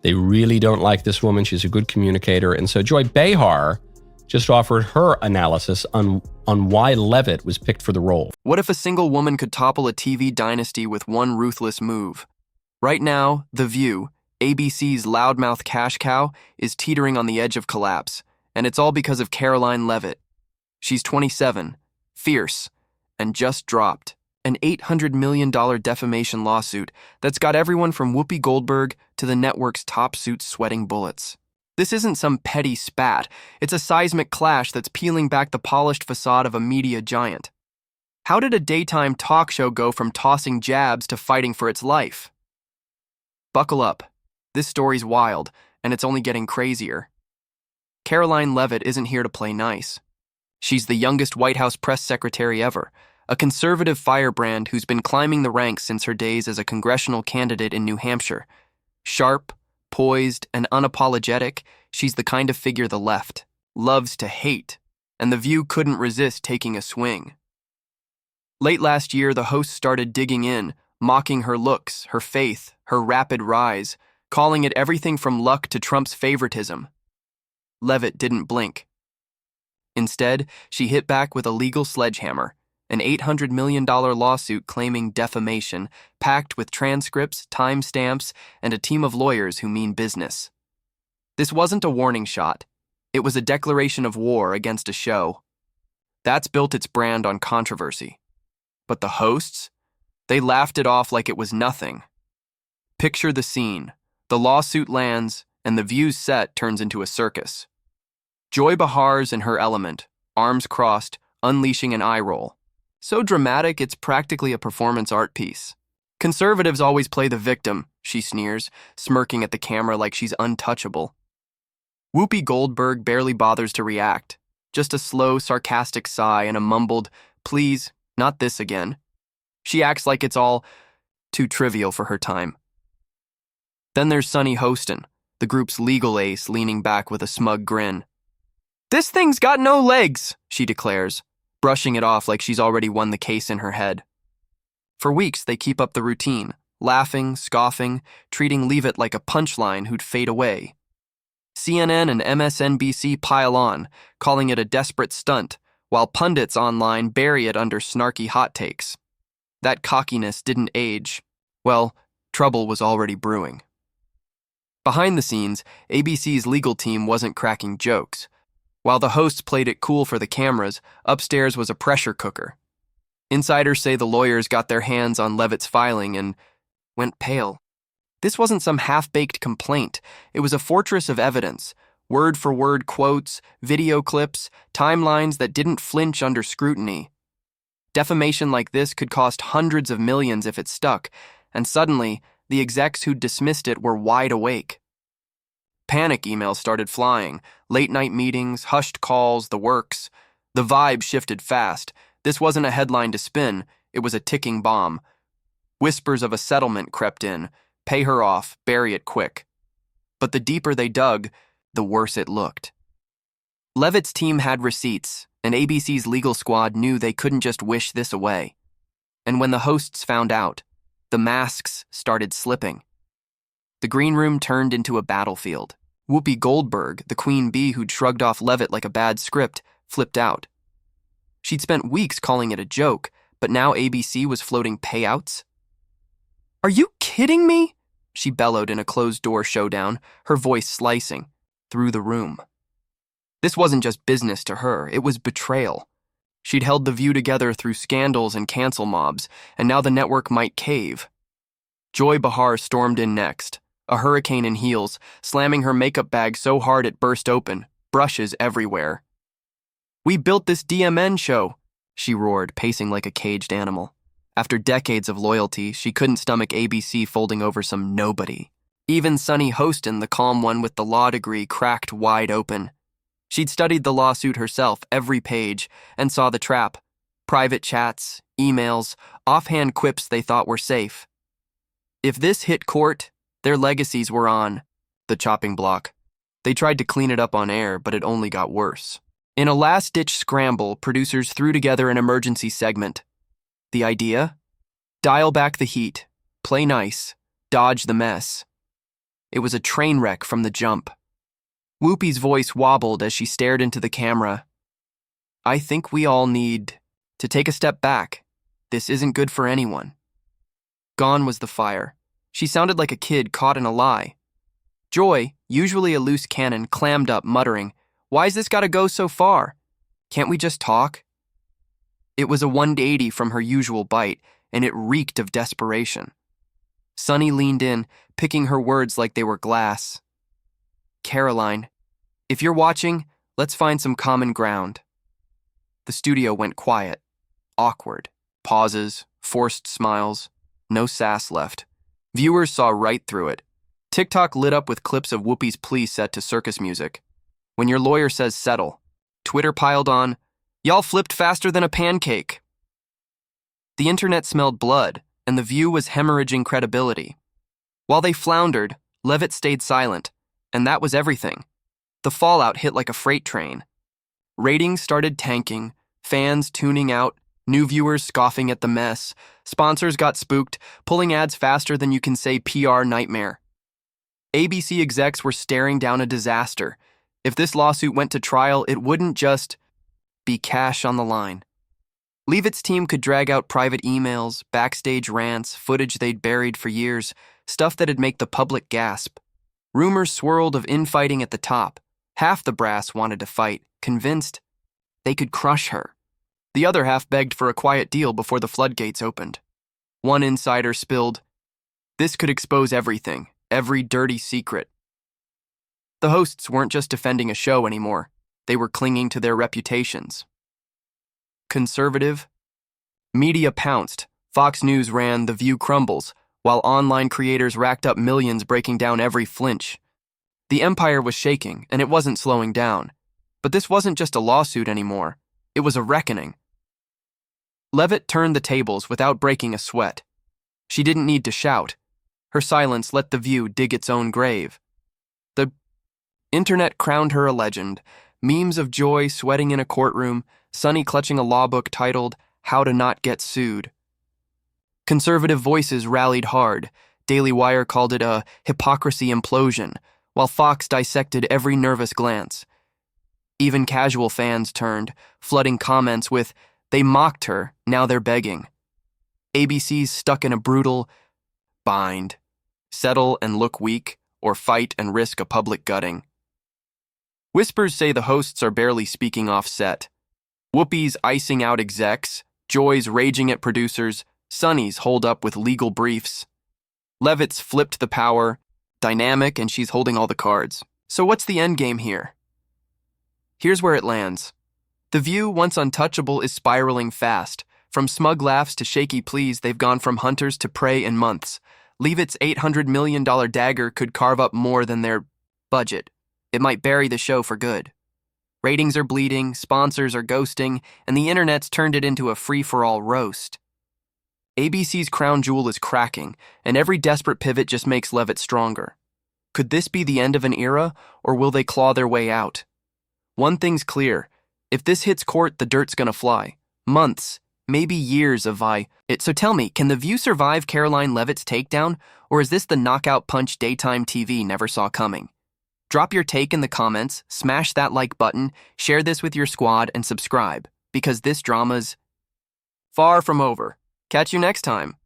They really don't like this woman. She's a good communicator. And so Joy Behar just offered her analysis on why Leavitt was picked for the role. What if a single woman could topple a TV dynasty with one ruthless move? Right now, The View, ABC's loudmouth cash cow, is teetering on the edge of collapse, and it's all because of Karoline Leavitt. She's 27, fierce, and just dropped an $800 million defamation lawsuit that's got everyone from Whoopi Goldberg to the network's top suits sweating bullets. This isn't some petty spat. It's a seismic clash that's peeling back the polished facade of a media giant. How did a daytime talk show go from tossing jabs to fighting for its life? Buckle up. This story's wild, and it's only getting crazier. Karoline Leavitt isn't here to play nice. She's the youngest White House press secretary ever, a conservative firebrand who's been climbing the ranks since her days as a congressional candidate in New Hampshire. Sharp, poised, and unapologetic, she's the kind of figure the left loves to hate, and The View couldn't resist taking a swing. Late last year, the host started digging in, mocking her looks, her faith, her rapid rise, calling it everything from luck to Trump's favoritism. Leavitt didn't blink. Instead, she hit back with a legal sledgehammer, an $800 million lawsuit claiming defamation, packed with transcripts, timestamps, and a team of lawyers who mean business. This wasn't a warning shot. It was a declaration of war against a show. That's built its brand on controversy. But the hosts? They laughed it off like it was nothing. Picture the scene. The lawsuit lands, and The View's set turns into a circus. Joy Behar's in her element, arms crossed, unleashing an eye roll. So dramatic, it's practically a performance art piece. Conservatives always play the victim, she sneers, smirking at the camera like she's untouchable. Whoopi Goldberg barely bothers to react, just a slow, sarcastic sigh and a mumbled, "Please, not this again." She acts like it's all too trivial for her time. Then there's Sunny Hostin, the group's legal ace, leaning back with a smug grin. "This thing's got no legs," she declares, brushing it off like she's already won the case in her head. For weeks, they keep up the routine, laughing, scoffing, treating Leavitt like a punchline who'd fade away. CNN and MSNBC pile on, calling it a desperate stunt, while pundits online bury it under snarky hot takes. That cockiness didn't age. Well, trouble was already brewing. Behind the scenes, ABC's legal team wasn't cracking jokes. While the hosts played it cool for the cameras, upstairs was a pressure cooker. Insiders say the lawyers got their hands on Leavitt's filing and went pale. This wasn't some half-baked complaint. It was a fortress of evidence, word-for-word quotes, video clips, timelines that didn't flinch under scrutiny. Defamation like this could cost hundreds of millions if it stuck, and suddenly, the execs who'd dismissed it were wide awake. Panic emails started flying, late-night meetings, hushed calls, the works. The vibe shifted fast. This wasn't a headline to spin, it was a ticking bomb. Whispers of a settlement crept in. Pay her off, bury it quick. But the deeper they dug, the worse it looked. Leavitt's team had receipts, and ABC's legal squad knew they couldn't just wish this away. And when the hosts found out, the masks started slipping. The green room turned into a battlefield. Whoopi Goldberg, the queen bee who'd shrugged off Leavitt like a bad script, flipped out. She'd spent weeks calling it a joke, but now ABC was floating payouts? "Are you kidding me?" she bellowed in a closed-door showdown, her voice slicing through the room. This wasn't just business to her, it was betrayal. She'd held The View together through scandals and cancel mobs, and now the network might cave. Joy Behar stormed in next, a hurricane in heels, slamming her makeup bag so hard it burst open, brushes everywhere. "We built this DMN show," she roared, pacing like a caged animal. After decades of loyalty, she couldn't stomach ABC folding over some nobody. Even Sunny Hostin, the calm one with the law degree, cracked wide open. She'd studied the lawsuit herself, every page, and saw the trap. Private chats, emails, offhand quips they thought were safe. If this hit court, their legacies were on the chopping block. They tried to clean it up on air, but it only got worse. In a last-ditch scramble, producers threw together an emergency segment. The idea? Dial back the heat, play nice, dodge the mess. It was a train wreck from the jump. Whoopi's voice wobbled as she stared into the camera. I think we all need to take a step back. This isn't good for anyone. Gone was the fire. She sounded like a kid caught in a lie. Joy, usually a loose cannon, clammed up, muttering, "Why's this gotta go so far? Can't we just talk?" It was a 180 from her usual bite, and it reeked of desperation. Sunny leaned in, picking her words like they were glass. Karoline, if you're watching, let's find some common ground. The studio went quiet, awkward. Pauses, forced smiles, no sass left. Viewers saw right through it. TikTok lit up with clips of Whoopi's plea set to circus music. When your lawyer says settle, Twitter piled on, "Y'all flipped faster than a pancake." The internet smelled blood, and The View was hemorrhaging credibility. While they floundered, Leavitt stayed silent, and that was everything. The fallout hit like a freight train. Ratings started tanking, fans tuning out, new viewers scoffing at the mess. Sponsors got spooked, pulling ads faster than you can say PR nightmare. ABC execs were staring down a disaster. If this lawsuit went to trial, it wouldn't just be cash on the line. Leavitt's team could drag out private emails, backstage rants, footage they'd buried for years, stuff that'd make the public gasp. Rumors swirled of infighting at the top. Half the brass wanted to fight, convinced they could crush her. The other half begged for a quiet deal before the floodgates opened. One insider spilled, "This could expose everything, every dirty secret." The hosts weren't just defending a show anymore. They were clinging to their reputations. Conservative? Media pounced. Fox News ran The View crumbles, while online creators racked up millions breaking down every flinch. The empire was shaking, and it wasn't slowing down. But this wasn't just a lawsuit anymore. It was a reckoning. Leavitt turned the tables without breaking a sweat. She didn't need to shout. Her silence let The View dig its own grave. The internet crowned her a legend. Memes of Joy sweating in a courtroom, Sunny clutching a law book titled How to Not Get Sued. Conservative voices rallied hard. Daily Wire called it a hypocrisy implosion, while Fox dissected every nervous glance. Even casual fans turned, flooding comments with, "They mocked her, now they're begging." ABC's stuck in a brutal bind. Settle and look weak, or fight and risk a public gutting. Whispers say the hosts are barely speaking off set. Whoopi's icing out execs, Joy's raging at producers, Sunny's holed up with legal briefs. Leavitt's flipped the power, dynamic, and she's holding all the cards. So what's the endgame here? Here's where it lands. The View, once untouchable, is spiraling fast. From smug laughs to shaky pleas, they've gone from hunters to prey in months. Leavitt's $800 million dagger could carve up more than their budget. It might bury the show for good. Ratings are bleeding, sponsors are ghosting, and the internet's turned it into a free-for-all roast. ABC's crown jewel is cracking, and every desperate pivot just makes Leavitt stronger. Could this be the end of an era, or will they claw their way out? One thing's clear. If this hits court, the dirt's gonna fly. Months, maybe years of it. So tell me, can The View survive Karoline Leavitt's takedown, or is this the knockout punch daytime TV never saw coming? Drop your take in the comments, smash that like button, share this with your squad, and subscribe, because this drama's far from over. Catch you next time.